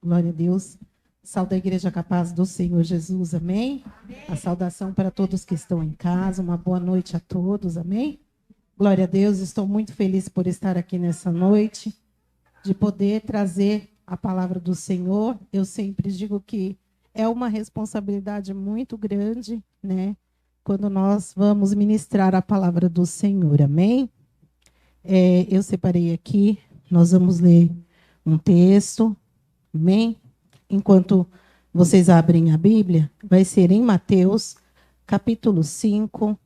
Glória a Deus. Salve a Igreja Capaz do Senhor Jesus, amém? A saudação para todos que estão em casa, uma boa noite a todos, amém? Glória a Deus, estou muito feliz por estar aqui nessa noite, de poder trazer a palavra do Senhor. Eu sempre digo que é uma responsabilidade muito grande, né? Quando nós vamos ministrar a palavra do Senhor, amém? Eu separei aqui, nós vamos ler um texto, amém? Enquanto vocês abrem a Bíblia, vai ser em Mateus, capítulo 5.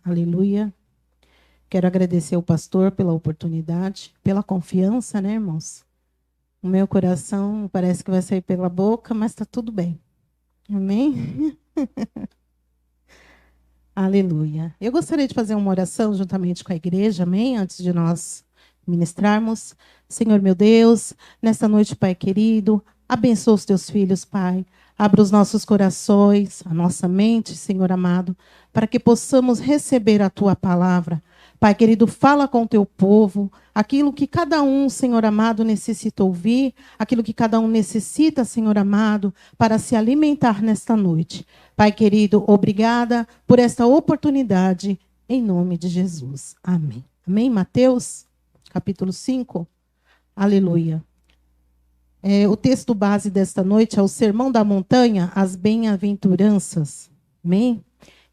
Aleluia. Quero agradecer ao pastor pela oportunidade, pela confiança, né, irmãos? O meu coração parece que vai sair pela boca, mas está tudo bem. Amém? Aleluia. Eu gostaria de fazer uma oração juntamente com a igreja, amém? Antes de nós ministrarmos. Senhor meu Deus, nesta noite, Pai querido, abençoa os teus filhos, Pai. Abra os nossos corações, a nossa mente, Senhor amado, para que possamos receber a tua palavra. Pai querido, fala com o teu povo, aquilo que cada um, Senhor amado, necessita ouvir, aquilo que cada um necessita, Senhor amado, para se alimentar nesta noite. Pai querido, obrigada por esta oportunidade, em nome de Jesus. Amém. Amém, Mateus, capítulo 5. Aleluia. O texto base desta noite é o Sermão da Montanha, as Bem-aventuranças. Amém?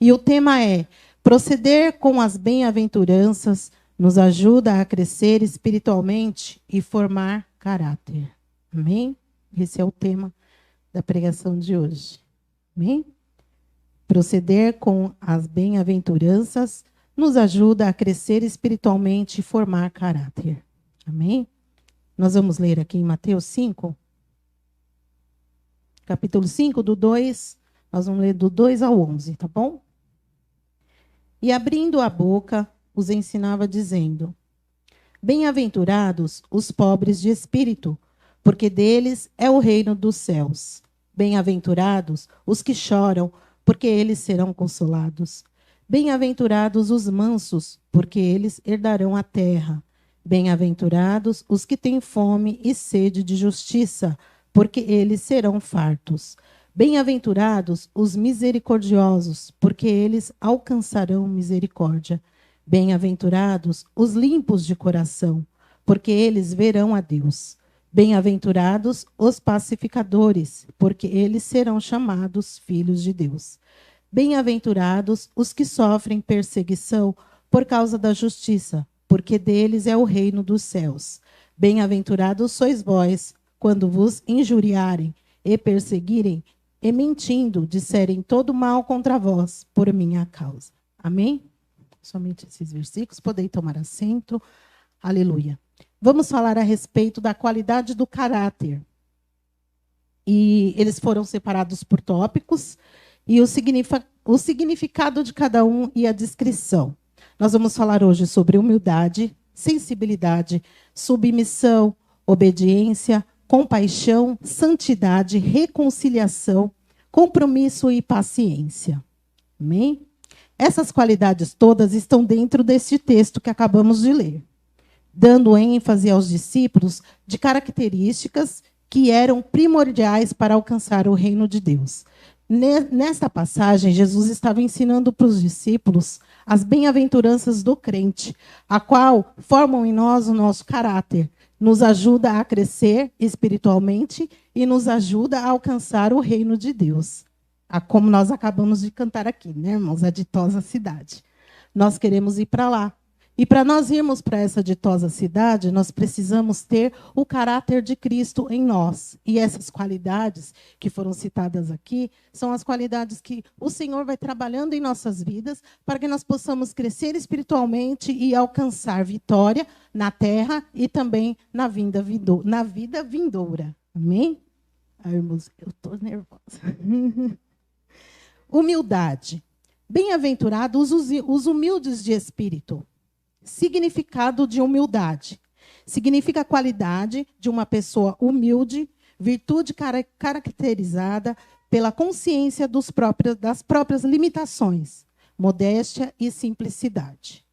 E o tema é: proceder com as bem-aventuranças nos ajuda a crescer espiritualmente e formar caráter. Amém? Esse é o tema da pregação de hoje. Amém? Proceder com as bem-aventuranças nos ajuda a crescer espiritualmente e formar caráter. Amém? Nós vamos ler aqui em Mateus 5, capítulo 5, nós vamos ler do 2 ao 11, tá bom? E abrindo a boca, os ensinava dizendo: Bem-aventurados os pobres de espírito, porque deles é o reino dos céus. Bem-aventurados os que choram, porque eles serão consolados. Bem-aventurados os mansos, porque eles herdarão a terra. Bem-aventurados os que têm fome e sede de justiça, porque eles serão fartos. Bem-aventurados os misericordiosos, porque eles alcançarão misericórdia. Bem-aventurados os limpos de coração, porque eles verão a Deus. Bem-aventurados os pacificadores, porque eles serão chamados filhos de Deus. Bem-aventurados os que sofrem perseguição por causa da justiça, porque deles é o reino dos céus. Bem-aventurados sois vós, quando vos injuriarem e perseguirem, e mentindo, disserem todo mal contra vós, por minha causa. Amém? Somente esses versículos, podem tomar assento. Aleluia. Vamos falar a respeito da qualidade do caráter. E eles foram separados por tópicos, e o significado de cada um e a descrição. Nós vamos falar hoje sobre humildade, sensibilidade, submissão, obediência, compaixão, santidade, reconciliação, compromisso e paciência. Amém? Essas qualidades todas estão dentro deste texto que acabamos de ler, dando ênfase aos discípulos de características que eram primordiais para alcançar o reino de Deus. Nesta passagem, Jesus estava ensinando para os discípulos as bem-aventuranças do crente, a qual formam em nós o nosso caráter, nos ajuda a crescer espiritualmente e nos ajuda a alcançar o reino de Deus. Como nós acabamos de cantar aqui, né, irmãos? A ditosa cidade. Nós queremos ir para lá. E para nós irmos para essa ditosa cidade, nós precisamos ter o caráter de Cristo em nós. E essas qualidades que foram citadas aqui são as qualidades que o Senhor vai trabalhando em nossas vidas para que nós possamos crescer espiritualmente e alcançar vitória na terra e também na vida vindoura. Amém? Ai, irmãos, eu estou nervosa. Humildade. Bem-aventurados os humildes de espírito. Significado de humildade. Significa a qualidade de uma pessoa humilde, virtude caracterizada pela consciência das próprias limitações, modéstia e simplicidade.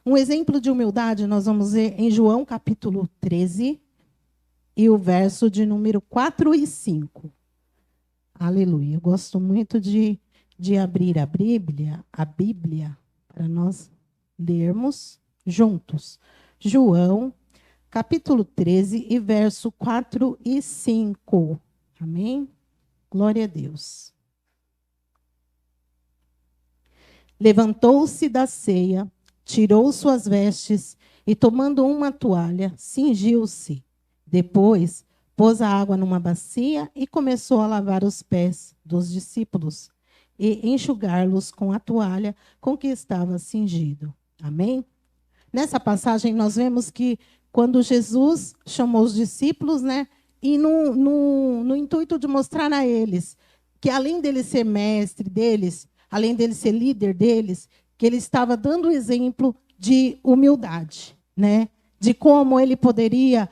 Um exemplo de humildade nós vamos ver em João capítulo 13, e o verso de número 4 e 5. Aleluia. Eu gosto muito de abrir a Bíblia, para nós lermos juntos. João, capítulo 13, e verso 4 e 5. Amém? Glória a Deus. Levantou-se da ceia, tirou suas vestes e, tomando uma toalha, cingiu-se. Depois, pôs a água numa bacia e começou a lavar os pés dos discípulos e enxugar-los com a toalha com que estava cingido. Amém? Nessa passagem, nós vemos que quando Jesus chamou os discípulos, né, e no intuito de mostrar a eles que, além dele ser mestre deles, além dele ser líder deles, que ele estava dando o exemplo de humildade, né, de como ele poderia,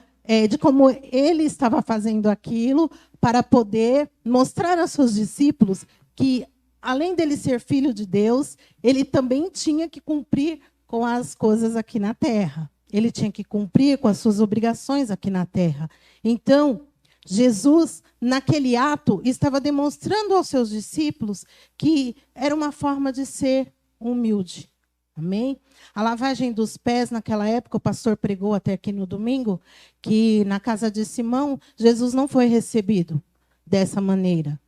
de como ele estava fazendo aquilo para poder mostrar aos seus discípulos que, além dele ser filho de Deus, ele também tinha que cumprir com as coisas aqui na terra. Ele tinha que cumprir com as suas obrigações aqui na terra. Então, Jesus, naquele ato, estava demonstrando aos seus discípulos que era uma forma de ser humilde. Amém? A lavagem dos pés, naquela época, o pastor pregou até aqui no domingo, que na casa de Simão, Jesus não foi recebido dessa maneira.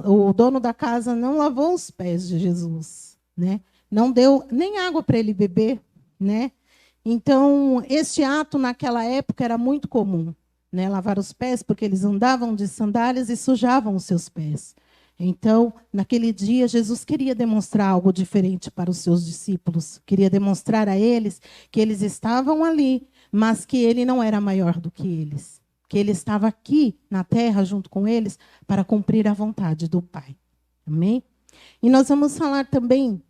O dono da casa não lavou os pés de Jesus, né? Não deu nem água para ele beber, né? Então, este ato naquela época era muito comum, né? Lavar os pés, porque eles andavam de sandálias e sujavam os seus pés. Então, naquele dia, Jesus queria demonstrar algo diferente para os seus discípulos. Queria demonstrar a eles que eles estavam ali, mas que ele não era maior do que eles. Que ele estava aqui na terra junto com eles para cumprir a vontade do Pai. Amém? E nós vamos falar também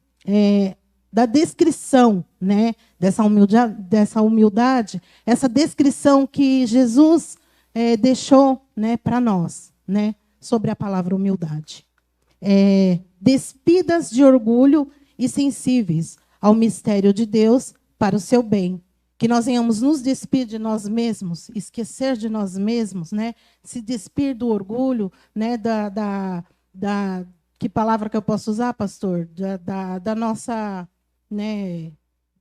da descrição, né, dessa humildade, essa descrição que Jesus deixou, né, para nós, né, sobre a palavra humildade. Despidas de orgulho e sensíveis ao mistério de Deus para o seu bem. Que nós venhamos nos despir de nós mesmos, esquecer de nós mesmos, né, se despir do orgulho, né, que palavra que eu posso usar, pastor? Da nossa, né,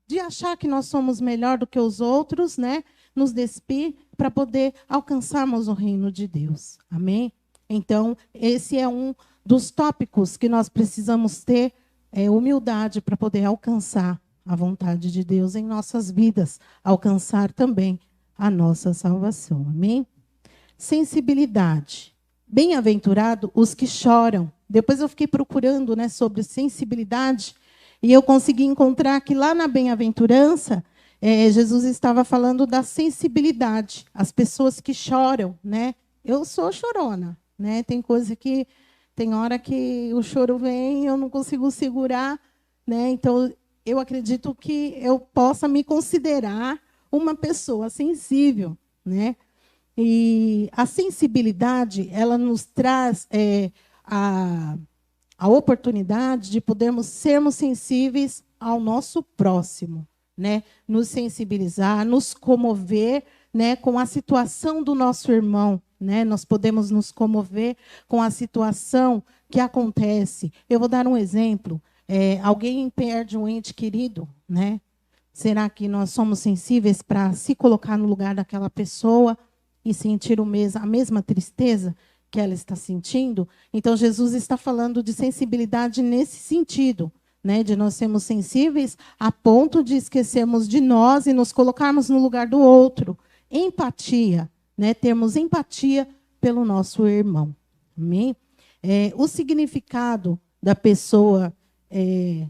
de achar que nós somos melhor do que os outros, né? Nos despir para poder alcançarmos o reino de Deus. Amém? Então, esse é um dos tópicos que nós precisamos ter, humildade para poder alcançar a vontade de Deus em nossas vidas, alcançar também a nossa salvação. Amém? Sensibilidade. Bem-aventurado os que choram. Depois eu fiquei procurando, né, sobre sensibilidade, e eu consegui encontrar que lá na bem-aventurança, Jesus estava falando da sensibilidade. As pessoas que choram, né? Eu sou chorona, né? Tem hora que o choro vem, eu não consigo segurar, né? Então, eu acredito que eu possa me considerar uma pessoa sensível, né? E a sensibilidade, ela nos traz a oportunidade de podermos sermos sensíveis ao nosso próximo, né? Nos sensibilizar, nos comover, né, com a situação do nosso irmão, né? Nós podemos nos comover com a situação que acontece. Eu vou dar um exemplo. Alguém perde um ente querido, né? Será que nós somos sensíveis para se colocar no lugar daquela pessoa e sentir a mesma tristeza que ela está sentindo? Então, Jesus está falando de sensibilidade nesse sentido, né? De nós sermos sensíveis a ponto de esquecermos de nós e nos colocarmos no lugar do outro. Empatia, né? Termos empatia pelo nosso irmão. Amém? O significado da pessoa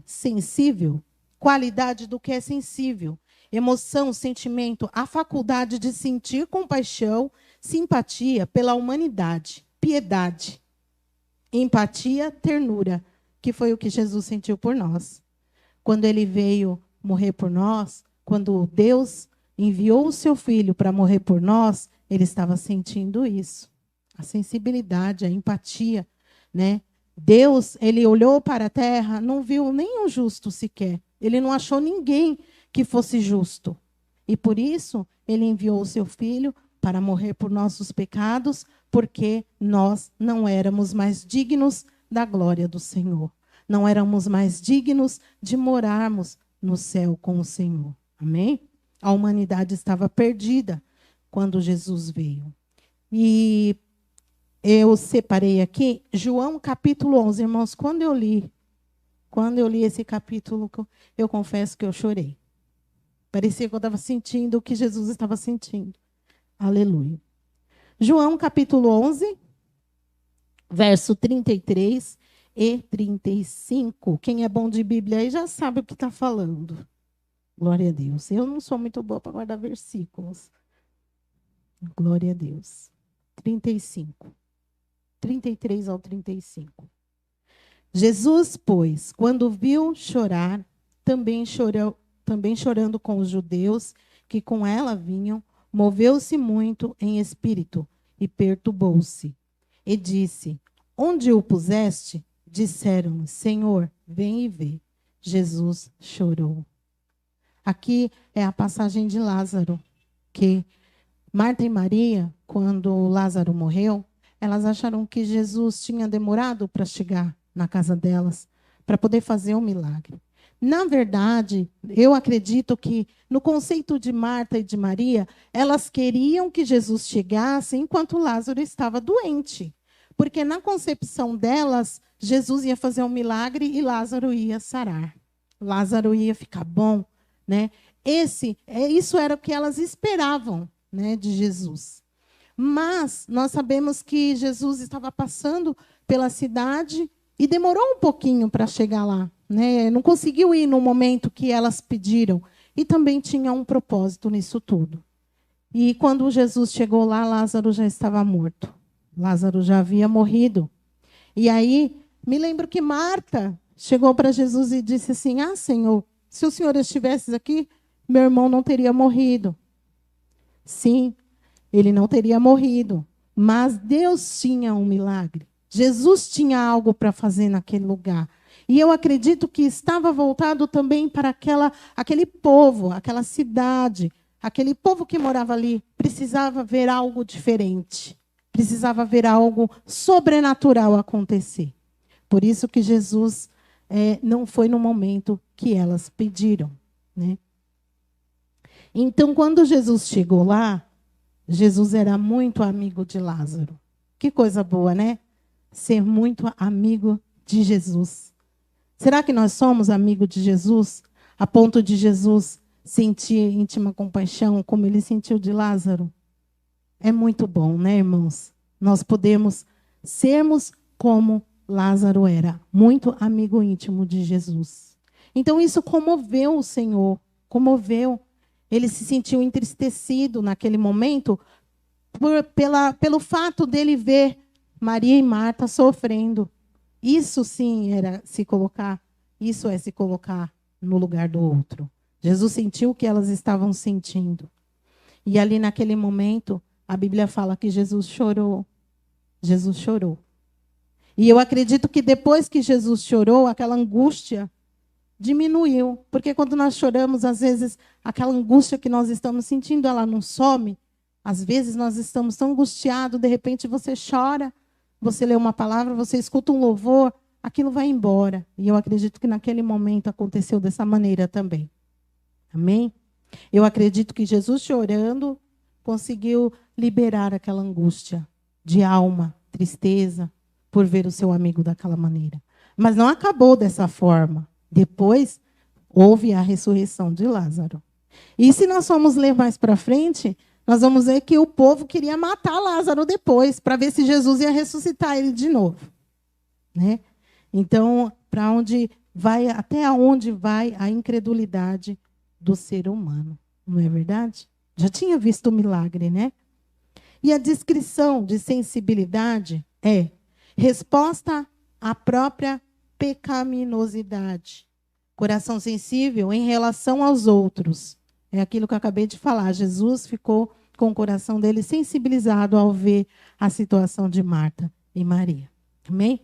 sensível, qualidade do que é sensível. Emoção, sentimento, a faculdade de sentir compaixão, simpatia pela humanidade, piedade, empatia, ternura, que foi o que Jesus sentiu por nós. Quando ele veio morrer por nós, quando Deus enviou o seu filho para morrer por nós, ele estava sentindo isso. A sensibilidade, a empatia, né? Deus, ele olhou para a terra, não viu nenhum justo sequer. Ele não achou ninguém que fosse justo. E por isso, ele enviou o seu filho para morrer por nossos pecados, porque nós não éramos mais dignos da glória do Senhor. Não éramos mais dignos de morarmos no céu com o Senhor. Amém? A humanidade estava perdida quando Jesus veio. E eu separei aqui João capítulo 11. Irmãos, quando eu li esse capítulo, eu confesso que eu chorei. Parecia que eu estava sentindo o que Jesus estava sentindo. Aleluia. João capítulo 11, verso 33 e 35. Quem é bom de Bíblia aí já sabe o que está falando. Glória a Deus. Eu não sou muito boa para guardar versículos. Glória a Deus. 35. 33 ao 35. Jesus, pois, quando viu chorar, também chorando com os judeus que com ela vinham, moveu-se muito em espírito e perturbou-se. E disse: Onde o puseste? Disseram: Senhor, vem e vê. Jesus chorou. Aqui é a passagem de Lázaro, que Marta e Maria, quando Lázaro morreu, elas acharam que Jesus tinha demorado para chegar na casa delas, para poder fazer o milagre. Na verdade, eu acredito que, no conceito de Marta e de Maria, elas queriam que Jesus chegasse enquanto Lázaro estava doente. Porque na concepção delas, Jesus ia fazer um milagre e Lázaro ia sarar. Lázaro ia ficar bom, né? Isso era o que elas esperavam, né, de Jesus. Mas nós sabemos que Jesus estava passando pela cidade e demorou um pouquinho para chegar lá, né? Não conseguiu ir no momento que elas pediram. E também tinha um propósito nisso tudo. E quando Jesus chegou lá, Lázaro já estava morto. Lázaro já havia morrido. E aí, me lembro que Marta chegou para Jesus e disse assim: Senhor, se o Senhor estivesse aqui, meu irmão não teria morrido. Sim, ele não teria morrido. Mas Deus tinha um milagre. Jesus tinha algo para fazer naquele lugar. E eu acredito que estava voltado também para aquele povo, aquela cidade, aquele povo que morava ali. Precisava ver algo diferente. Precisava ver algo sobrenatural acontecer. Por isso que Jesus não foi no momento que elas pediram, né? Então, quando Jesus chegou lá, Jesus era muito amigo de Lázaro. Que coisa boa, né? Ser muito amigo de Jesus. Será que nós somos amigos de Jesus, a ponto de Jesus sentir íntima compaixão, como ele sentiu de Lázaro? É muito bom, né, irmãos? Nós podemos sermos como Lázaro era, muito amigo íntimo de Jesus. Então, isso comoveu o Senhor, comoveu. Ele se sentiu entristecido naquele momento pelo fato dele ver Maria e Marta sofrendo. Isso sim isso é se colocar no lugar do outro. Jesus sentiu o que elas estavam sentindo. E ali naquele momento, a Bíblia fala que Jesus chorou. Jesus chorou. E eu acredito que depois que Jesus chorou, aquela angústia diminuiu. Porque quando nós choramos, às vezes, aquela angústia que nós estamos sentindo, ela não some. Às vezes nós estamos tão angustiados, de repente você chora, você lê uma palavra, você escuta um louvor, aquilo vai embora. E eu acredito que naquele momento aconteceu dessa maneira também. Amém? Eu acredito que Jesus chorando conseguiu liberar aquela angústia de alma, tristeza, por ver o seu amigo daquela maneira. Mas não acabou dessa forma. Depois, houve a ressurreição de Lázaro. E se nós formos ler mais para frente, nós vamos ver que o povo queria matar Lázaro depois, para ver se Jesus ia ressuscitar ele de novo. Né? Então, até onde vai a incredulidade do ser humano, não é verdade? Já tinha visto o milagre, né? E a descrição de sensibilidade é resposta à própria pecaminosidade. Coração sensível em relação aos outros. É aquilo que eu acabei de falar. Jesus ficou com o coração dele sensibilizado ao ver a situação de Marta e Maria. Amém?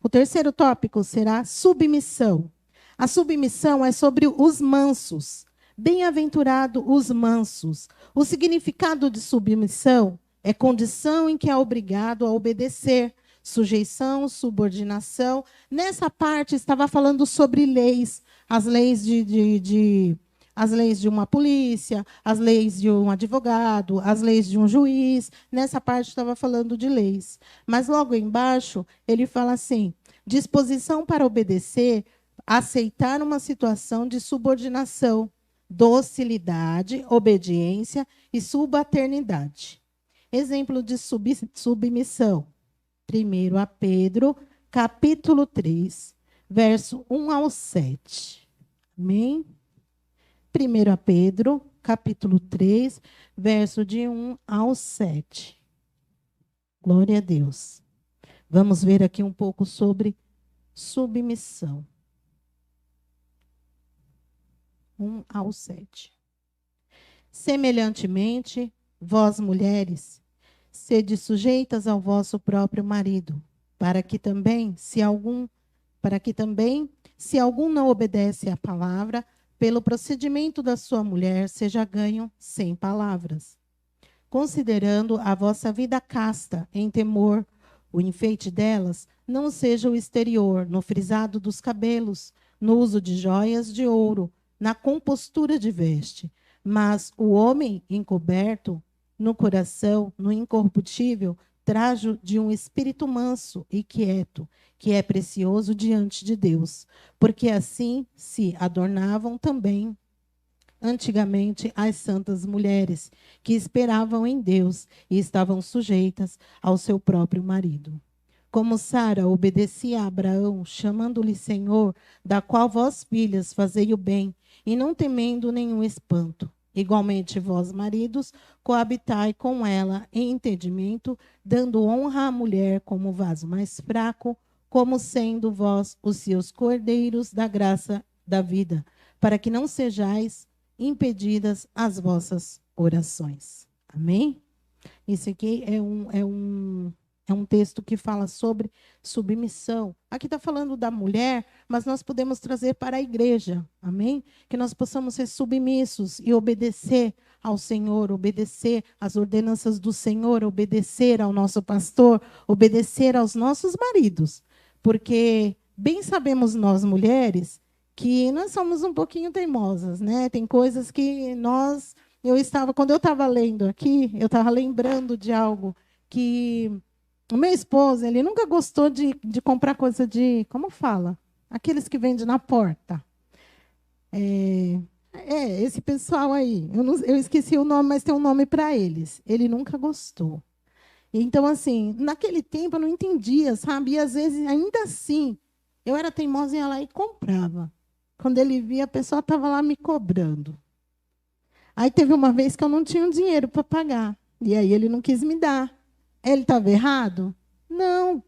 O terceiro tópico será submissão. A submissão é sobre os mansos. Bem-aventurado os mansos. O significado de submissão é condição em que é obrigado a obedecer. Sujeição, subordinação. Nessa parte, estava falando sobre leis. As leis as leis de uma polícia, as leis de um advogado, as leis de um juiz. Nessa parte, estava falando de leis. Mas, logo embaixo, ele fala assim, disposição para obedecer, aceitar uma situação de subordinação, docilidade, obediência e subalternidade. Exemplo de submissão. 1 a Pedro, capítulo 3, verso 1 ao 7. Amém? 1 a Pedro, capítulo 3, verso de 1 ao 7. Glória a Deus. Vamos ver aqui um pouco sobre submissão. 1 ao 7. Semelhantemente, vós, mulheres, sede sujeitas ao vosso próprio marido, para que também, se algum não obedece à palavra, pelo procedimento da sua mulher, seja ganho sem palavras. Considerando a vossa vida casta, em temor, o enfeite delas não seja o exterior, no frisado dos cabelos, no uso de joias de ouro, na compostura de veste, mas o homem encoberto no coração, no incorruptível, trajo de um espírito manso e quieto, que é precioso diante de Deus, porque assim se adornavam também antigamente as santas mulheres, que esperavam em Deus e estavam sujeitas ao seu próprio marido. Como Sara obedecia a Abraão, chamando-lhe Senhor, da qual vós, filhas, fazei o bem, e não temendo nenhum espanto. Igualmente, vós, maridos, coabitai com ela em entendimento, dando honra à mulher como vaso mais fraco, como sendo vós os seus cordeiros da graça da vida, para que não sejais impedidas as vossas orações. Amém? Isso aqui é um texto que fala sobre submissão. Aqui está falando da mulher, mas nós podemos trazer para a igreja. Amém? Que nós possamos ser submissos e obedecer ao Senhor, obedecer às ordenanças do Senhor, obedecer ao nosso pastor, obedecer aos nossos maridos. Porque bem sabemos nós, mulheres, que nós somos um pouquinho teimosas, né? Tem coisas que quando eu estava lendo aqui, eu estava lembrando de algo que o meu esposo, ele nunca gostou de comprar coisa como fala? Aqueles que vendem na porta. Esse pessoal aí. Eu esqueci o nome, mas tem um nome para eles. Ele nunca gostou. Então, assim, naquele tempo eu não entendia, sabe? E às vezes, ainda assim, eu era teimosa e ia lá e comprava. Quando ele via, a pessoa estava lá me cobrando. Aí teve uma vez que eu não tinha dinheiro para pagar. E aí ele não quis me dar. Ele estava errado? Não.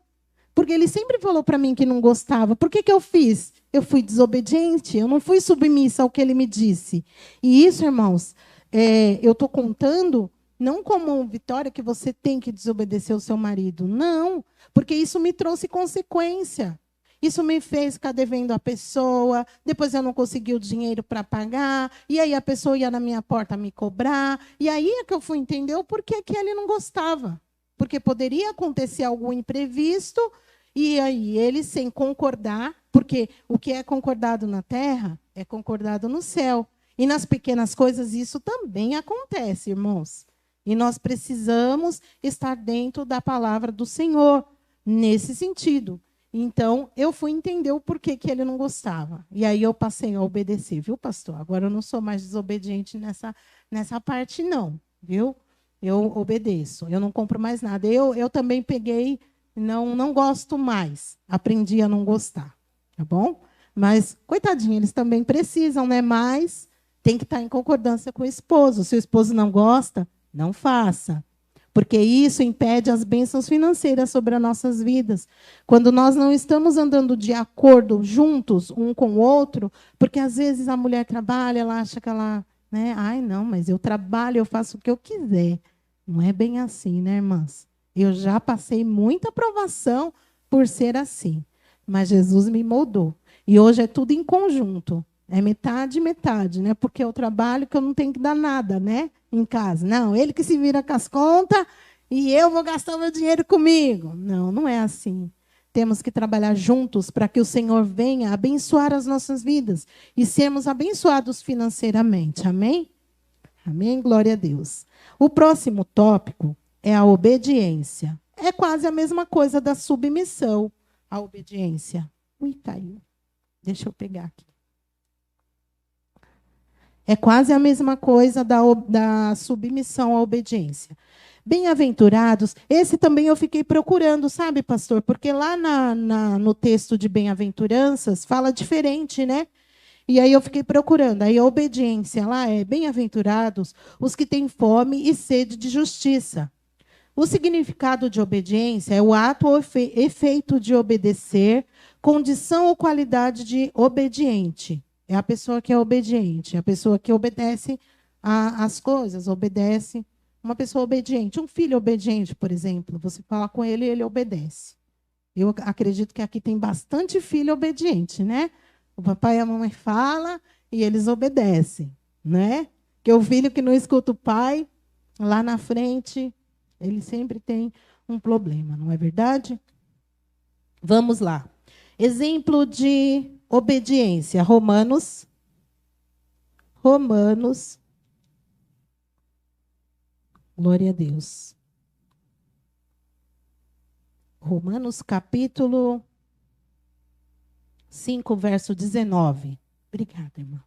Porque ele sempre falou para mim que não gostava. Por que eu fiz? Eu fui desobediente, eu não fui submissa ao que ele me disse. E isso, irmãos, eu estou contando não como vitória que você tem que desobedecer ao seu marido. Não, porque isso me trouxe consequência. Isso me fez ficar devendo a pessoa, depois eu não consegui o dinheiro para pagar, e aí a pessoa ia na minha porta me cobrar. E aí é que eu fui entender o porquê que ele não gostava. Porque poderia acontecer algum imprevisto, e aí ele, sem concordar, porque o que é concordado na terra é concordado no céu. E nas pequenas coisas isso também acontece, irmãos. E nós precisamos estar dentro da palavra do Senhor, nesse sentido. Então, eu fui entender o porquê que ele não gostava. E aí eu passei a obedecer, viu, pastor? Agora eu não sou mais desobediente nessa parte, não, viu? Eu obedeço, eu não compro mais nada. Eu também peguei, não gosto mais. Aprendi a não gostar, tá bom? Mas, coitadinho, eles também precisam, né? Mas tem que estar em concordância com o esposo. Se o esposo não gosta, não faça. Porque isso impede as bênçãos financeiras sobre as nossas vidas. Quando nós não estamos andando de acordo, juntos, um com o outro, porque às vezes a mulher trabalha, ela acha que ela... né? Ai, não, mas eu trabalho, eu faço o que eu quiser. Não é bem assim, né, irmãs? Eu já passei muita provação por ser assim. Mas Jesus me moldou. E hoje é tudo em conjunto. É metade, metade, né? Porque eu trabalho que eu não tenho que dar nada, né? Em casa. Não, ele que se vira com as contas e eu vou gastar o meu dinheiro comigo. Não, não é assim. Temos que trabalhar juntos para que o Senhor venha abençoar as nossas vidas e sermos abençoados financeiramente. Amém? Amém? Glória a Deus. O próximo tópico é a obediência. É quase a mesma coisa da submissão à obediência. Ui, caiu. Deixa eu pegar aqui. É quase a mesma coisa da submissão à obediência. Bem-aventurados, esse também eu fiquei procurando, sabe, pastor? Porque lá no texto de bem-aventuranças fala diferente, né? E aí eu fiquei procurando. Aí a obediência lá é bem-aventurados os que têm fome e sede de justiça. O significado de obediência é o ato ou efeito de obedecer, condição ou qualidade de obediente. É a pessoa que é obediente, é a pessoa que obedece às coisas, obedece. Uma pessoa obediente, um filho obediente, por exemplo, você fala com ele e ele obedece. Eu acredito que aqui tem bastante filho obediente, né? O papai e a mamãe falam e eles obedecem, né? Que o filho que não escuta o pai, lá na frente, ele sempre tem um problema, não é verdade? Vamos lá. Exemplo de obediência. Romanos. Glória a Deus. Romanos capítulo 5, verso 19. Obrigada, irmã.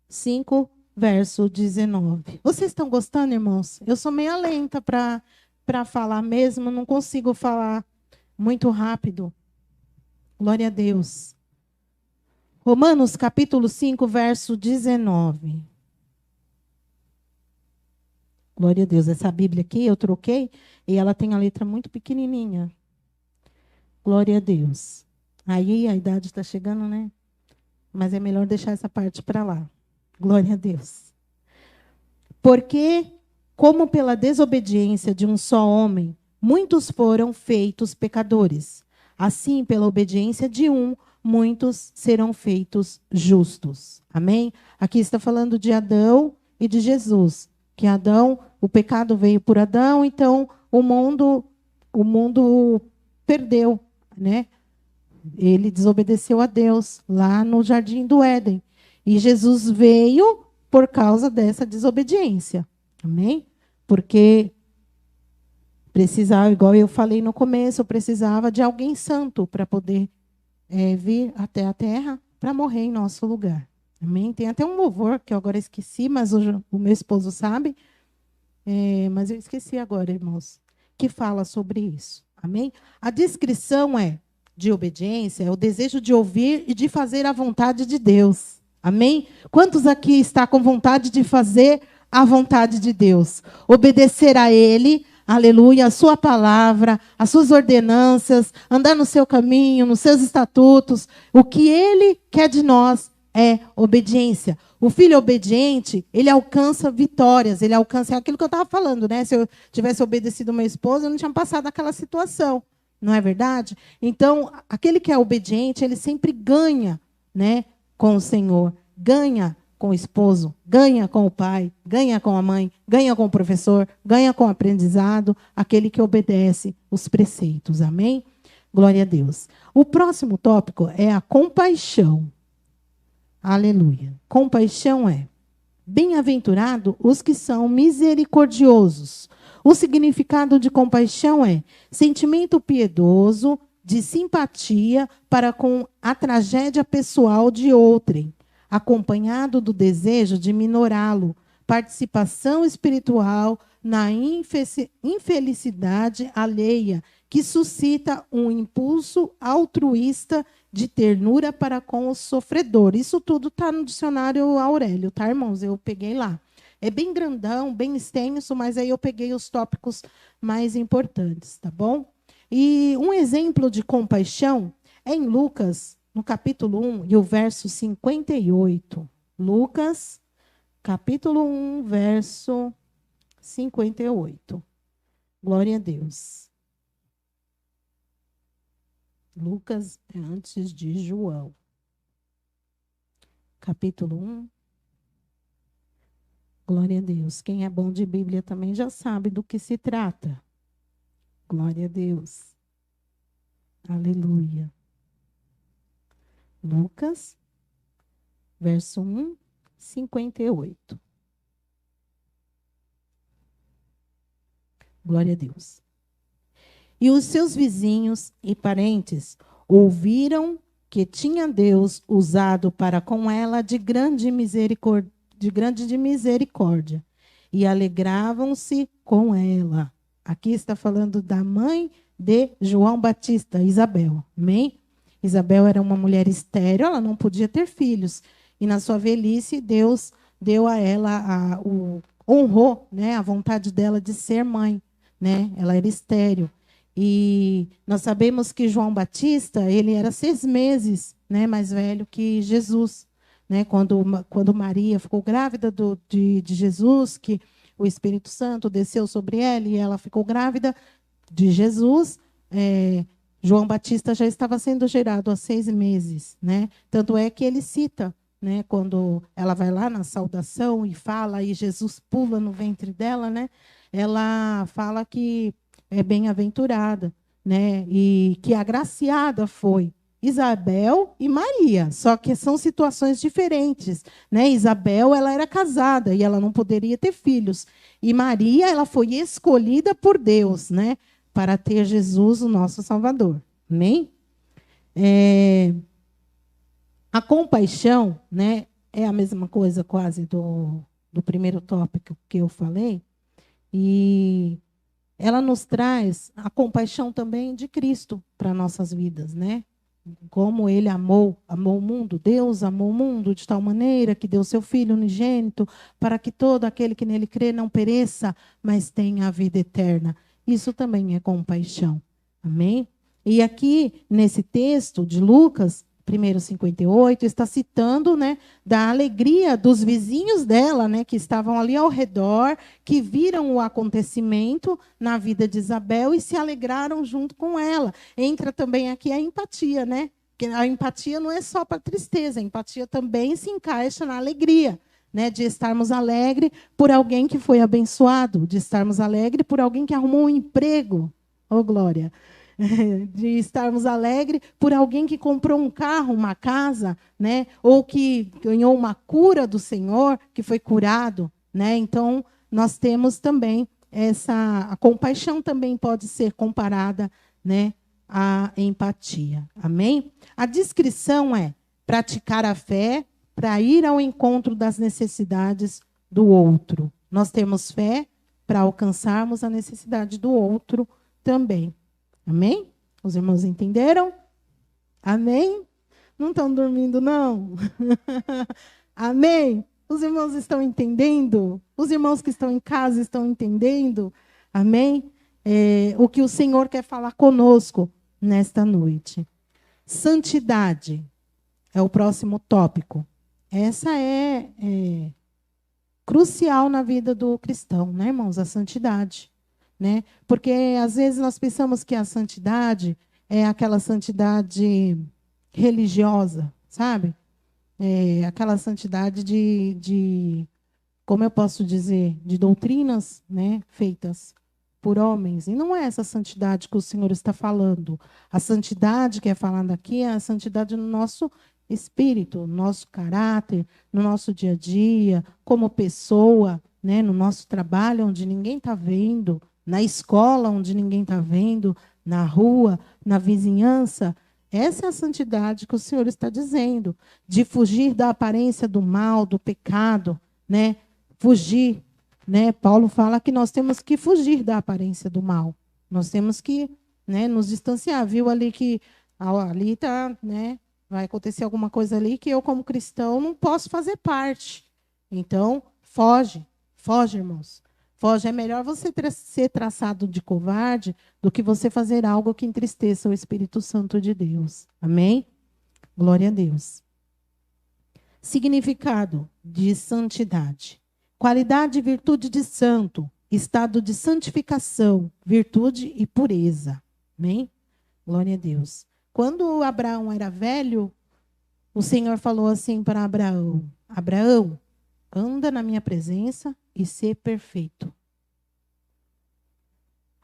5, verso 19. Vocês estão gostando, irmãos? Eu sou meio lenta para falar mesmo, não consigo falar muito rápido. Glória a Deus. Romanos capítulo 5, verso 19. Glória a Deus. Essa Bíblia aqui eu troquei e ela tem a letra muito pequenininha. Glória a Deus. Aí a idade está chegando, né? Mas é melhor deixar essa parte para lá. Glória a Deus. Porque, como pela desobediência de um só homem, muitos foram feitos pecadores, assim, pela obediência de um, muitos serão feitos justos. Amém? Aqui está falando de Adão e de Jesus. Que Adão, o pecado veio por Adão, então o mundo perdeu, né? Ele desobedeceu a Deus lá no jardim do Éden. E Jesus veio por causa dessa desobediência. Amém? Porque precisava, igual eu falei no começo, eu precisava de alguém santo para poder vir até a terra para morrer em nosso lugar. Amém? Tem até um louvor que eu agora esqueci, mas o meu esposo sabe. Mas eu esqueci agora, irmãos, que fala sobre isso. Amém? A descrição de obediência, é o desejo de ouvir e de fazer a vontade de Deus. Amém? Quantos aqui está com vontade de fazer a vontade de Deus? Obedecer a Ele, aleluia, a sua palavra, as suas ordenanças, andar no seu caminho, nos seus estatutos. O que Ele quer de nós é obediência. O filho obediente, ele alcança vitórias, ele alcança aquilo que eu estava falando, né? Se eu tivesse obedecido meu esposo, eu não tinha passado aquela situação, não é verdade? Então, aquele que é obediente, ele sempre ganha, né, com o Senhor, ganha com o esposo, ganha com o pai, ganha com a mãe, ganha com o professor, ganha com o aprendizado, aquele que obedece os preceitos. Amém? Glória a Deus. O próximo tópico é a compaixão. Aleluia. Compaixão é: bem-aventurado os que são misericordiosos. O significado de compaixão é sentimento piedoso, de simpatia para com a tragédia pessoal de outrem, acompanhado do desejo de minorá-lo, participação espiritual na infelicidade alheia, que suscita um impulso altruísta de ternura para com o sofredor. Isso tudo está no dicionário Aurélio, tá, irmãos? Eu peguei lá. É bem grandão, bem extenso, mas aí eu peguei os tópicos mais importantes, tá bom? E um exemplo de compaixão é em Lucas, no capítulo 1, e o verso 58. Lucas, capítulo 1, verso 58. Glória a Deus. Lucas é antes de João. capítulo 1. Glória a Deus. Quem é bom de Bíblia também já sabe do que se trata. Glória a Deus. Aleluia. Lucas, verso 1, 58. Glória a Deus. E os seus vizinhos e parentes ouviram que tinha Deus usado para com ela de grande misericórdia, e alegravam-se com ela. Aqui está falando da mãe de João Batista, Isabel. Amém? Isabel era uma mulher estéril, ela não podia ter filhos. E na sua velhice, Deus deu a ela, honrou, né, a vontade dela de ser mãe. Né? Ela era estéril. E nós sabemos que João Batista, ele era 6 meses, né, mais velho que Jesus. Né? Quando Maria ficou grávida de Jesus, que o Espírito Santo desceu sobre ela e ela ficou grávida de Jesus, João Batista já estava sendo gerado há 6 meses. Né? Tanto é que ele cita, né, quando ela vai lá na saudação e fala, e Jesus pula no ventre dela, né, ela fala que é bem-aventurada, né, e que agraciada foi Isabel e Maria, só que são situações diferentes. Né? Isabel, ela era casada e ela não poderia ter filhos. E Maria, ela foi escolhida por Deus, né, para ter Jesus, o nosso Salvador. Amém? A compaixão, né, é a mesma coisa quase do primeiro tópico que eu falei, e ela nos traz a compaixão também de Cristo para nossas vidas, né? Como ele amou o mundo, Deus amou o mundo de tal maneira que deu seu Filho unigênito para que todo aquele que nele crê não pereça, mas tenha a vida eterna. Isso também é compaixão. Amém? E aqui, nesse texto de Lucas, 1:58, está citando, né, da alegria dos vizinhos dela, né, que estavam ali ao redor, que viram o acontecimento na vida de Isabel e se alegraram junto com ela. Entra também aqui a empatia, né? Porque a empatia não é só para tristeza, a empatia também se encaixa na alegria. Né, de estarmos alegres por alguém que foi abençoado, de estarmos alegres por alguém que arrumou um emprego. Oh, glória! De estarmos alegres por alguém que comprou um carro, uma casa, né? Ou que ganhou uma cura do Senhor, que foi curado. Né? Então, nós temos também a compaixão também pode ser comparada, né, à empatia. Amém? A descrição é praticar a fé para ir ao encontro das necessidades do outro. Nós temos fé para alcançarmos a necessidade do outro também. Amém? Os irmãos entenderam? Amém? Não estão dormindo, não? Amém? Os irmãos estão entendendo? Os irmãos que estão em casa estão entendendo? Amém? O que o Senhor quer falar conosco nesta noite. Santidade é o próximo tópico. Essa é crucial na vida do cristão, né, irmãos? A santidade. Né? Porque, às vezes, nós pensamos que a santidade é aquela santidade religiosa, sabe? Aquela santidade como eu posso dizer, de doutrinas, né, feitas por homens. E não é essa santidade que o Senhor está falando. A santidade que é falada aqui é a santidade no nosso espírito, no nosso caráter, no nosso dia a dia, como pessoa, né, no nosso trabalho, onde ninguém está vendo, na escola, onde ninguém está vendo, na rua, na vizinhança. Essa é a santidade que o Senhor está dizendo, de fugir da aparência do mal, do pecado, né? Fugir, né? Paulo fala que nós temos que fugir da aparência do mal. Nós temos que, né, nos distanciar. Viu ali que ali está, né? Vai acontecer alguma coisa ali que eu, como cristão, não posso fazer parte. Então, foge, irmãos. Foge. É melhor você ser traçado de covarde do que você fazer algo que entristeça o Espírito Santo de Deus. Amém? Glória a Deus. Significado de santidade. Qualidade e virtude de santo. Estado de santificação, virtude e pureza. Amém? Glória a Deus. Quando Abraão era velho, o Senhor falou assim para Abraão: Abraão, anda na minha presença e ser perfeito.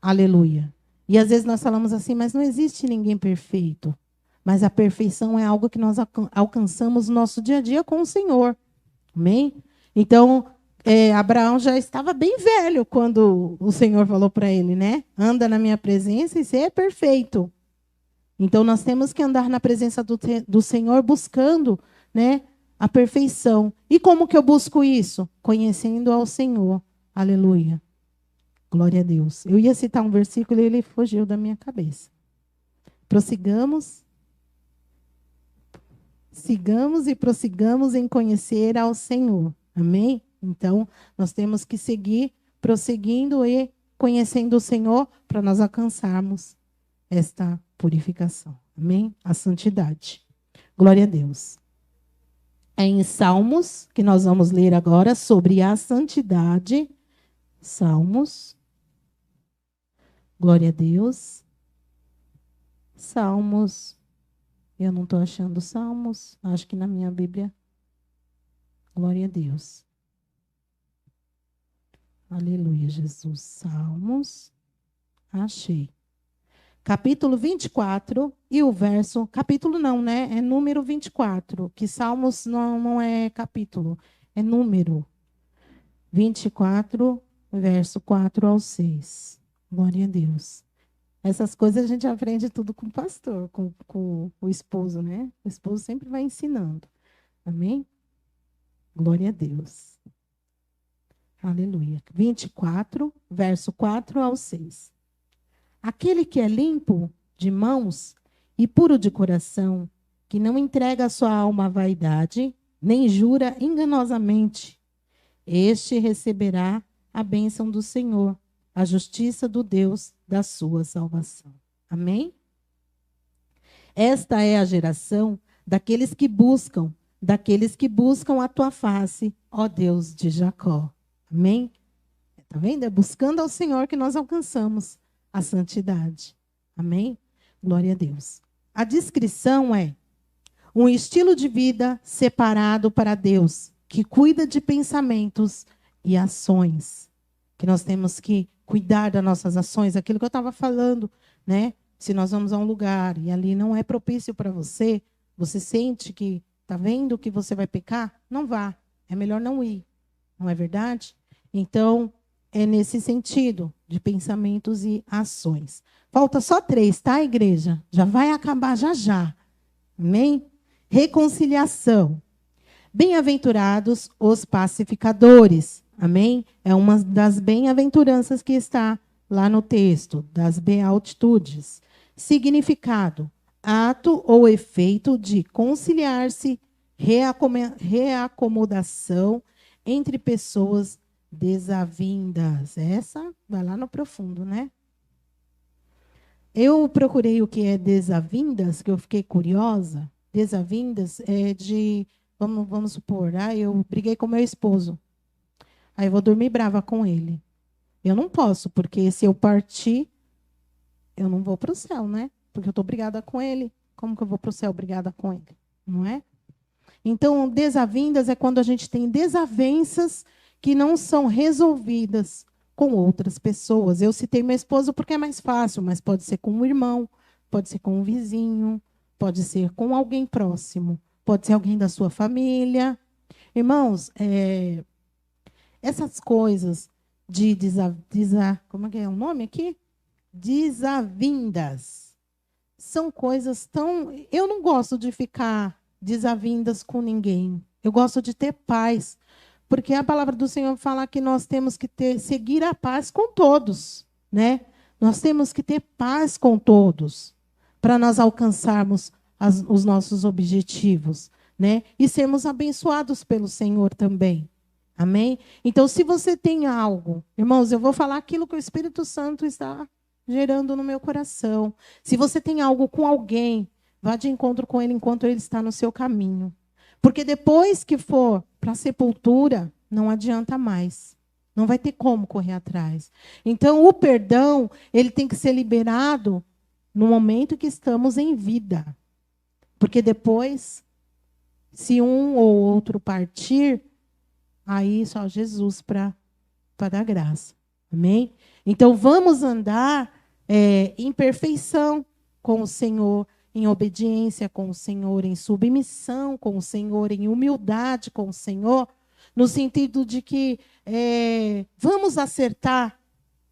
Aleluia. E às vezes nós falamos assim, mas não existe ninguém perfeito. Mas a perfeição é algo que nós alcançamos no nosso dia a dia com o Senhor. Amém? Então, Abraão já estava bem velho quando o Senhor falou para ele, né? Anda na minha presença e ser perfeito. Então, nós temos que andar na presença do Senhor buscando, né, a perfeição. E como que eu busco isso? Conhecendo ao Senhor. Aleluia. Glória a Deus. Eu ia citar um versículo e ele fugiu da minha cabeça. Prossigamos. Sigamos e prossigamos em conhecer ao Senhor. Amém? Então, nós temos que seguir prosseguindo e conhecendo o Senhor para nós alcançarmos esta purificação. Amém? A santidade. Glória a Deus. É em Salmos que nós vamos ler agora sobre a santidade. Salmos. Glória a Deus. Salmos. Eu não estou achando Salmos. Acho que na minha Bíblia. Glória a Deus. Aleluia, Jesus. Salmos. Achei. Capítulo 24 e o verso... Capítulo não, né? É número 24. Que Salmos não é capítulo. É número. 24, verso 4 ao 6. Glória a Deus. Essas coisas a gente aprende tudo com o pastor, com o esposo, né? O esposo sempre vai ensinando. Amém? Glória a Deus. Aleluia. 24, verso 4 ao 6. Aquele que é limpo de mãos e puro de coração, que não entrega a sua alma à vaidade, nem jura enganosamente, este receberá a bênção do Senhor, a justiça do Deus da sua salvação. Amém? Esta é a geração daqueles que buscam a tua face, ó Deus de Jacó. Amém? Está vendo? É buscando ao Senhor que nós alcançamos a santidade. Amém? Glória a Deus. A descrição é um estilo de vida separado para Deus, que cuida de pensamentos e ações. Que nós temos que cuidar das nossas ações, aquilo que eu estava falando, né? Se nós vamos a um lugar e ali não é propício para você, você sente que está vendo que você vai pecar, não vá. É melhor não ir. Não é verdade? Então, é nesse sentido de pensamentos e ações. Falta só 3, tá, igreja? Já vai acabar já já. Amém? Reconciliação. Bem-aventurados os pacificadores. Amém? É uma das bem-aventuranças que está lá no texto, das beatitudes. Significado: ato ou efeito de conciliar-se, reacomodação entre pessoas desavindas. Essa vai lá no profundo, né? Eu procurei o que é desavindas, que eu fiquei curiosa. Desavindas é de, vamos supor, eu briguei com meu esposo. Aí eu vou dormir brava com ele. Eu não posso, porque se eu partir, eu não vou para o céu, né? Porque eu estou brigada com ele. Como que eu vou para o céu brigada com ele? Não é? Então, desavindas é quando a gente tem desavenças que não são resolvidas com outras pessoas. Eu citei meu esposo porque é mais fácil, mas pode ser com um irmão, pode ser com um vizinho, pode ser com alguém próximo, pode ser alguém da sua família. Irmãos, essas coisas de como é que é o nome aqui? Desavindas. São coisas tão... Eu não gosto de ficar desavindas com ninguém. Eu gosto de ter paz. Porque a palavra do Senhor fala que nós temos que seguir a paz com todos, né? Nós temos que ter paz com todos para nós alcançarmos os nossos objetivos, né? E sermos abençoados pelo Senhor também. Amém? Então, se você tem algo, irmãos, eu vou falar aquilo que o Espírito Santo está gerando no meu coração. Se você tem algo com alguém, vá de encontro com ele enquanto ele está no seu caminho. Porque depois que for para a sepultura, não adianta mais. Não vai ter como correr atrás. Então, o perdão, ele tem que ser liberado no momento que estamos em vida. Porque depois Se um ou outro partir, aí só Jesus para dar graça. Amém? Então, vamos andar em perfeição com o Senhor, em obediência com o Senhor, em submissão com o Senhor, em humildade com o Senhor, no sentido de que vamos acertar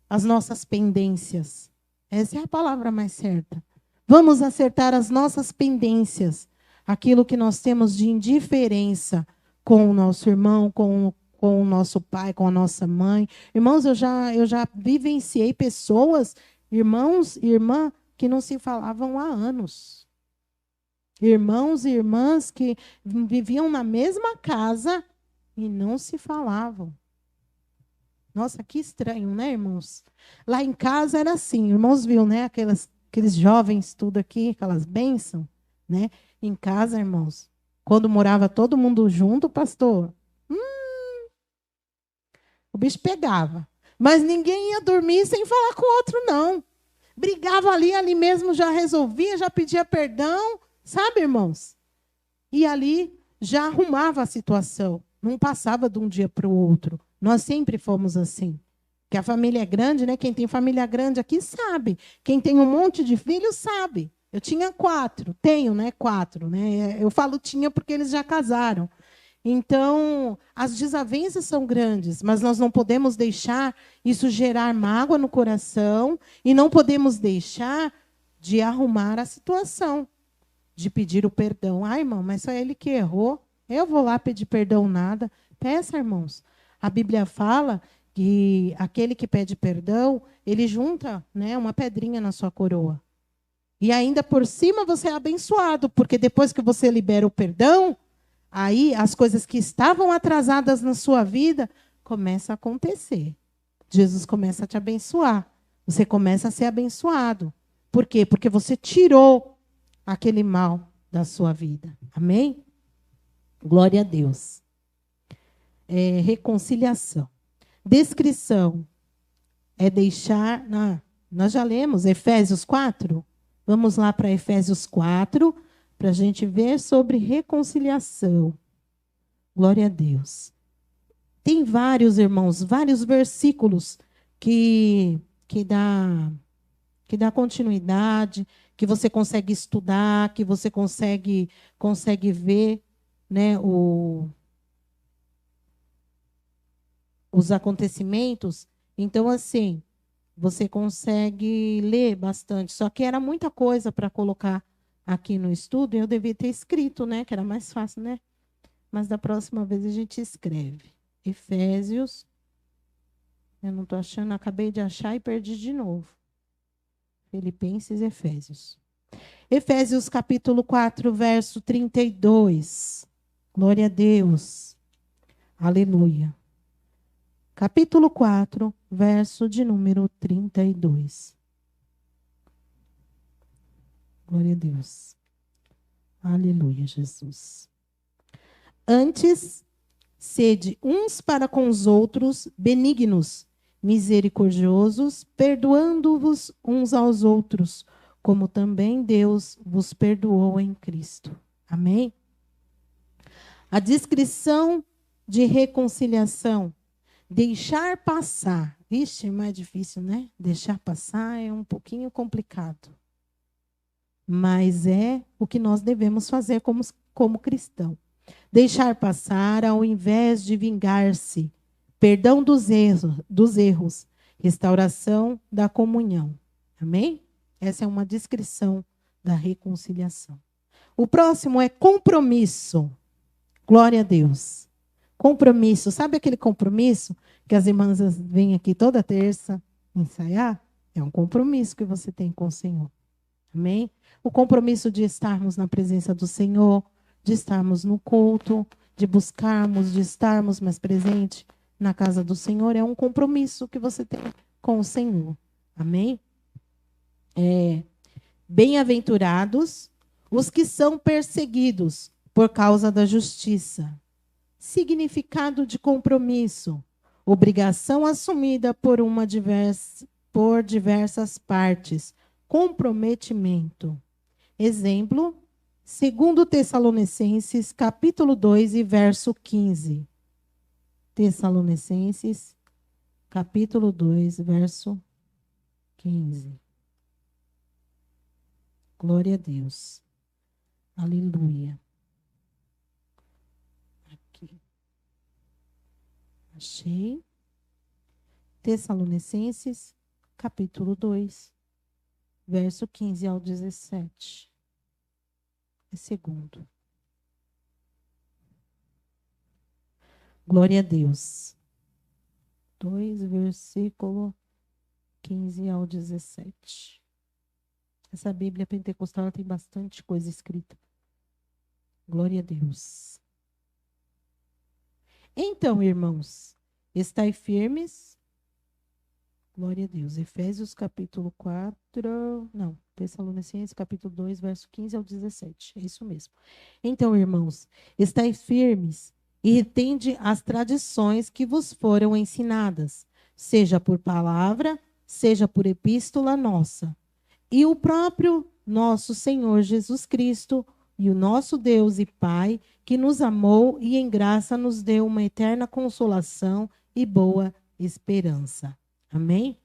as nossas pendências. Essa é a palavra mais certa. Vamos acertar as nossas pendências, aquilo que nós temos de indiferença com o nosso irmão, com o nosso pai, com a nossa mãe. Irmãos, eu já vivenciei pessoas, irmãos e irmã, que não se falavam há anos. Irmãos e irmãs que viviam na mesma casa e não se falavam. Nossa, que estranho, né, irmãos? Lá em casa era assim, irmãos viu, né? Aqueles jovens, tudo aqui, aquelas bênçãos, né? Em casa, irmãos, quando morava todo mundo junto, pastor, o bicho pegava. Mas ninguém ia dormir sem falar com o outro, não. Brigava ali mesmo já resolvia, já pedia perdão, sabe, irmãos? E ali já arrumava a situação. Não passava de um dia para o outro. Nós sempre fomos assim. Porque a família é grande, né? Quem tem família grande aqui sabe. Quem tem um monte de filhos sabe. Eu tinha 4, tenho, né? 4, né? Eu falo tinha porque eles já casaram. Então, as desavenças são grandes, mas nós não podemos deixar isso gerar mágoa no coração e não podemos deixar de arrumar a situação, de pedir o perdão. Ah, irmão, mas só ele que errou. Eu vou lá pedir perdão nada. Peça, irmãos. A Bíblia fala que aquele que pede perdão, ele junta, né, uma pedrinha na sua coroa. E ainda por cima você é abençoado, porque depois que você libera o perdão, aí as coisas que estavam atrasadas na sua vida começam a acontecer. Jesus começa a te abençoar. Você começa a ser abençoado. Por quê? Porque você tirou aquele mal da sua vida. Amém? Glória a Deus. Reconciliação. Descrição é deixar... nós já lemos Efésios 4? Vamos lá para Efésios 4, para a gente ver sobre reconciliação. Glória a Deus. Tem vários, irmãos, vários versículos que dá continuidade, que você consegue estudar, que você consegue ver, né, os acontecimentos. Então, assim, você consegue ler bastante. Só que era muita coisa para colocar aqui no estudo, e eu devia ter escrito, né, que era mais fácil, né? Mas da próxima vez a gente escreve. Efésios. Eu não estou achando, acabei de achar e perdi de novo. Filipenses e Efésios. Efésios capítulo 4, verso 32. Glória a Deus. Aleluia. Capítulo 4, verso de número 32. Glória a Deus. Aleluia, Jesus. Antes, sede uns para com os outros benignos, misericordiosos, perdoando-vos uns aos outros, como também Deus vos perdoou em Cristo. Amém? A descrição de reconciliação, deixar passar. Vixe, é mais difícil, né? Deixar passar é um pouquinho complicado. Mas é o que nós devemos fazer como cristão. Deixar passar ao invés de vingar-se. Perdão dos erros. Restauração da comunhão. Amém? Essa é uma descrição da reconciliação. O próximo é compromisso. Glória a Deus. Compromisso. Sabe aquele compromisso que as irmãs vêm aqui toda terça ensaiar? É um compromisso que você tem com o Senhor. Amém? O compromisso de estarmos na presença do Senhor, de estarmos no culto, de buscarmos, de estarmos mais presente na casa do Senhor, é um compromisso que você tem com o Senhor. Amém? Bem-aventurados os que são perseguidos por causa da justiça. Significado de compromisso. Obrigação assumida por diversas partes. Comprometimento. Exemplo, Segundo Tessalonicenses, capítulo 2 e verso 15. Tessalonicenses, capítulo 2, verso 15. Glória a Deus. Aleluia. Aqui. Achei. Tessalonicenses, capítulo 2, verso 15 ao 17. É segundo. Glória a Deus. 2, versículo 15 ao 17. Essa Bíblia pentecostal ela tem bastante coisa escrita. Glória a Deus. Então, irmãos, estai firmes. Glória a Deus. Efésios capítulo 4. Não, Tessalonicenses capítulo 2, verso 15 ao 17. É isso mesmo. Então, irmãos, estai firmes e retende as tradições que vos foram ensinadas, seja por palavra, seja por epístola nossa. E o próprio nosso Senhor Jesus Cristo e o nosso Deus e Pai, que nos amou e em graça nos deu uma eterna consolação e boa esperança. Amém?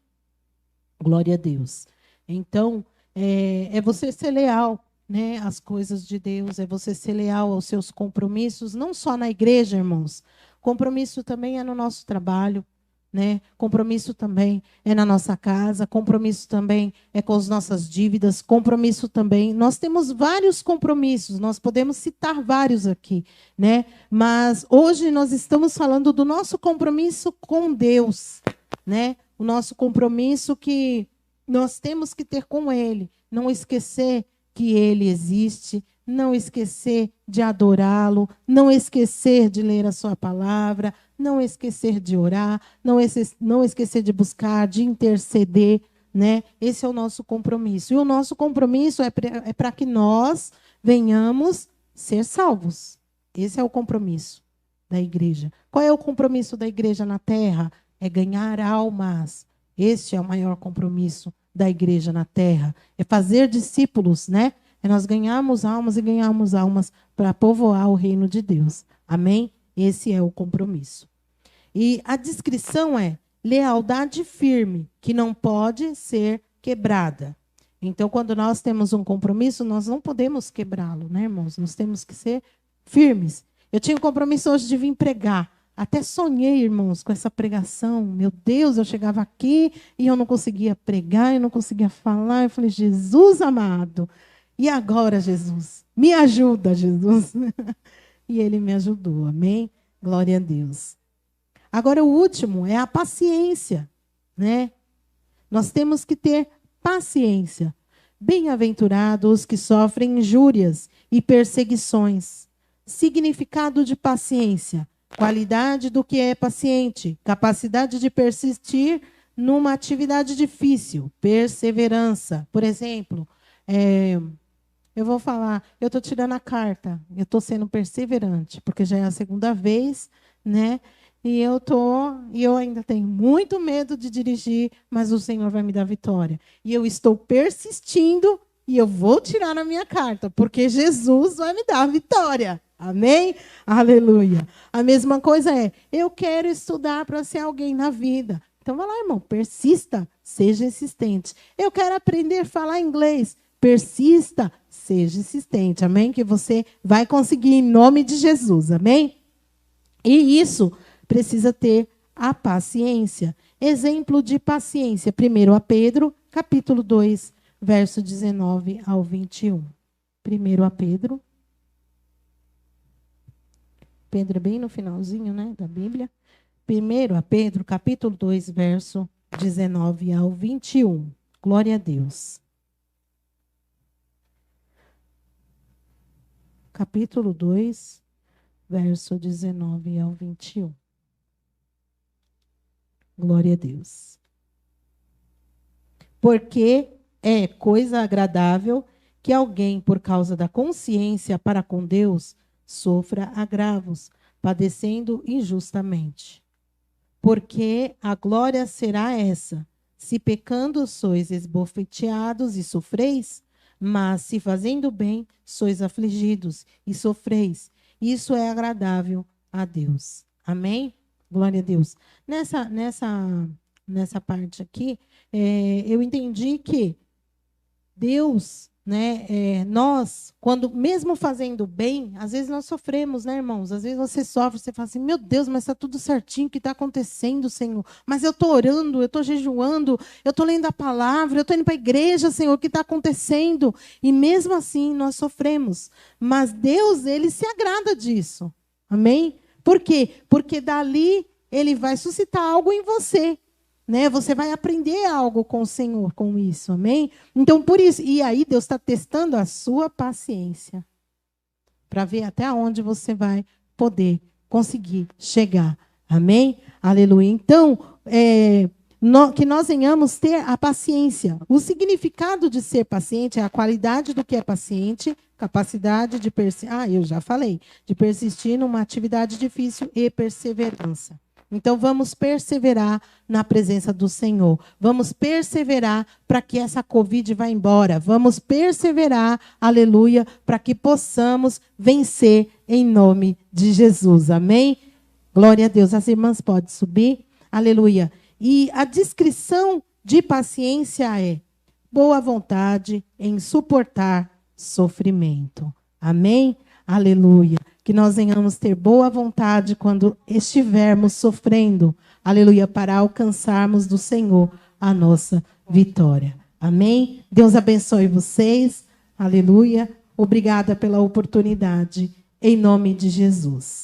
Glória a Deus. Então, é você ser leal, né, às coisas de Deus, é você ser leal aos seus compromissos, não só na igreja, irmãos. Compromisso também é no nosso trabalho, né? Compromisso também é na nossa casa, compromisso também é com as nossas dívidas, compromisso também. Nós temos vários compromissos, nós podemos citar vários aqui, né? Mas hoje nós estamos falando do nosso compromisso com Deus, né? O nosso compromisso que nós temos que ter com Ele, não esquecer que Ele existe, não esquecer de adorá-lo, não esquecer de ler a sua palavra, não esquecer de orar, não esquecer de buscar, de interceder, né? Esse é o nosso compromisso. E o nosso compromisso é para que nós venhamos ser salvos. Esse é o compromisso da igreja. Qual é o compromisso da igreja na terra? É ganhar almas. Este é o maior compromisso da igreja na terra. É fazer discípulos, né? É nós ganharmos almas e ganharmos almas para povoar o reino de Deus. Amém? Esse é o compromisso. E a descrição é lealdade firme, que não pode ser quebrada. Então, quando nós temos um compromisso, nós não podemos quebrá-lo, né, irmãos? Nós temos que ser firmes. Eu tinha um compromisso hoje de vir pregar. Até sonhei, irmãos, com essa pregação. Meu Deus, eu chegava aqui e eu não conseguia pregar, eu não conseguia falar. Eu falei, Jesus amado, e agora, Jesus? Me ajuda, Jesus. E ele me ajudou, amém? Glória a Deus. Agora, o último é a paciência, né? Nós temos que ter paciência. Bem-aventurados os que sofrem injúrias e perseguições. Significado de paciência. Qualidade do que é paciente. Capacidade de persistir numa atividade difícil. Perseverança. Por exemplo, eu vou falar, eu estou tirando a carta. Eu estou sendo perseverante, porque já é a segunda vez, né? E eu ainda tenho muito medo de dirigir, mas o Senhor vai me dar vitória. E eu estou persistindo e eu vou tirar a minha carta, porque Jesus vai me dar a vitória. Amém? Aleluia. A mesma coisa é, eu quero estudar para ser alguém na vida. Então, vai lá, irmão, persista, seja insistente. Eu quero aprender a falar inglês. Persista, seja insistente. Amém? Que você vai conseguir em nome de Jesus. Amém? E isso precisa ter a paciência. Exemplo de paciência. 1 Pedro, capítulo 2, verso 19 ao 21. 1 Pedro. Pedro é bem no finalzinho, né, da Bíblia. 1 Pedro, capítulo 2, verso 19 ao 21. Glória a Deus. Capítulo 2, verso 19 ao 21. Glória a Deus. Porque é coisa agradável que alguém, por causa da consciência para com Deus, sofra agravos, padecendo injustamente. Porque a glória será essa: se pecando sois esbofeteados e sofreis, Mas se fazendo bem, sois afligidos e sofreis. Isso é agradável a Deus. Amém? Glória a Deus. Nessa parte aqui, eu entendi que Deus, né, nós, quando mesmo fazendo bem, às vezes nós sofremos, né, irmãos? Às vezes você sofre, você fala assim, meu Deus, mas está tudo certinho, o que está acontecendo, Senhor? Mas eu estou orando, eu estou jejuando, eu estou lendo a palavra, eu estou indo para a igreja, Senhor, o que está acontecendo? E mesmo assim nós sofremos. Mas Deus, Ele se agrada disso. Amém? Por quê? Porque dali Ele vai suscitar algo em você. Né? Você vai aprender algo com o Senhor com isso, amém? Então, por isso, e aí Deus está testando a sua paciência para ver até onde você vai poder conseguir chegar, amém? Aleluia. Então, que nós venhamos ter a paciência. O significado de ser paciente é a qualidade do que é paciente, capacidade de eu já falei, de persistir numa atividade difícil e perseverança. Então, vamos perseverar na presença do Senhor. Vamos perseverar para que essa Covid vá embora. Vamos perseverar, aleluia, para que possamos vencer em nome de Jesus. Amém? Glória a Deus. As irmãs podem subir. Aleluia. E a descrição de paciência é boa vontade em suportar sofrimento. Amém? Aleluia. Que nós venhamos ter boa vontade quando estivermos sofrendo, aleluia, para alcançarmos do Senhor a nossa vitória. Amém? Deus abençoe vocês, aleluia. Obrigada pela oportunidade, em nome de Jesus.